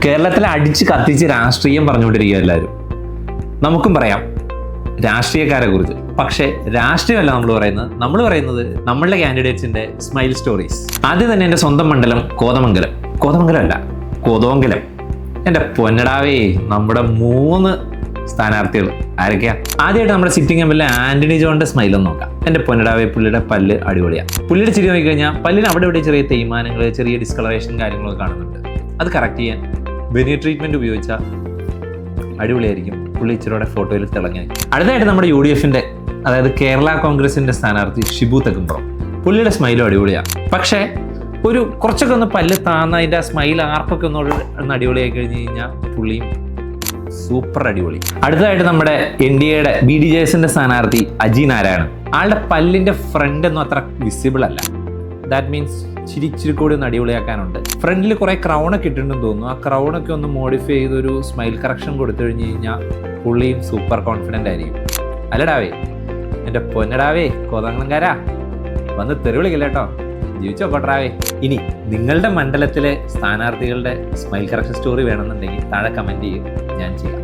കേരളത്തിലെ അടിച്ച് കത്തിച്ച് രാഷ്ട്രീയം പറഞ്ഞുകൊണ്ടിരിക്കുക എല്ലാവരും. നമുക്കും പറയാം രാഷ്ട്രീയക്കാരെ കുറിച്ച്. പക്ഷേ രാഷ്ട്രീയമല്ല നമ്മൾ പറയുന്നത് നമ്മളുടെ കാൻഡിഡേറ്റ്സിന്റെ സ്മൈൽ സ്റ്റോറീസ്. ആദ്യം തന്നെ എൻ്റെ സ്വന്തം മണ്ഡലം കോതമംഗലം. എൻ്റെ പൊന്നടാവേ, നമ്മുടെ 3 സ്ഥാനാർത്ഥികൾ ആരൊക്കെയാ? ആദ്യമായിട്ട് നമ്മുടെ sitting M L A Antony ജോണിന്റെ സ്മൈലൊന്ന് നോക്കാം. എൻ്റെ പൊന്നടാവേ, പുള്ളിയുടെ പല്ല് അടിപൊളിയാണ്. പുള്ളിയുടെ ചിരി നോക്കിക്കഴിഞ്ഞാൽ പല്ലിന് അവിടെ ഇവിടെ ചെറിയ തേയ്മാനങ്ങൾ, ചെറിയ ഡിസ്കളറേഷൻ കാര്യങ്ങളൊക്കെ കാണുന്നുണ്ട്. അത് കറക്റ്റ് ചെയ്യാൻ വെനിയർ ട്രീറ്റ്മെന്റ് ഉപയോഗിച്ചാൽ അടിപൊളിയായിരിക്കും. പുള്ളി ഇച്ചിരിയുടെ ഫോട്ടോയിൽ തിളങ്ങി. അടുത്തായിട്ട് നമ്മുടെ UDFന്റെ അതായത് കേരള കോൺഗ്രസിന്റെ സ്ഥാനാർത്ഥി ഷിബു തെക്കുംപുറം. പുള്ളിയുടെ സ്മൈലും അടിപൊളിയാണ്. പക്ഷേ ഒരു കുറച്ചൊക്കെ ഒന്ന് പല്ല് താന്ന അതിൻ്റെ ആ സ്മൈൽ ആർക്കൊക്കെ ഒന്ന് അടിപൊളിയായി കഴിഞ്ഞ് കഴിഞ്ഞാൽ പുള്ളിയും സൂപ്പർ അടിപൊളി. അടുത്തതായിട്ട് നമ്മുടെ NDAയുടെ BDJSന്റെ സ്ഥാനാർത്ഥി അജി നാരായണൻ. ആളുടെ പല്ലിന്റെ ഫ്രണ്ട് ഒന്നും അത്ര വിസിബിൾ അല്ല. ദാറ്റ് മീൻസ് ഇച്ചിരി കൂടി ഒന്ന് അടിപൊളിയാക്കാനുണ്ട്. ഫ്രണ്ടിൽ കുറെ ക്രൗണൊക്കെ ഇട്ടിട്ടുണ്ടെന്ന് തോന്നുന്നു. ആ ക്രൗണൊക്കെ ഒന്ന് മോഡിഫൈ ചെയ്തൊരു സ്മൈൽ കറക്ഷൻ കൊടുത്തു കഴിഞ്ഞ് കഴിഞ്ഞാൽ പുള്ളിയും സൂപ്പർ കോൺഫിഡൻ്റ് ആയിരിക്കും. അല്ലടാവേ, എൻ്റെ പൊന്നടാവേ, കോതമംഗലംകാരാ, വന്ന് തെറി വിളിക്കില്ല കേട്ടോ, ജീവിച്ചോ കൊട്ടറാവേ. ഇനി നിങ്ങളുടെ മണ്ഡലത്തിലെ സ്ഥാനാർത്ഥികളുടെ സ്മൈൽ കറക്ഷൻ സ്റ്റോറി വേണമെന്നുണ്ടെങ്കിൽ താഴെ കമൻറ്റ് ചെയ്യും, ഞാൻ ചെയ്യാം.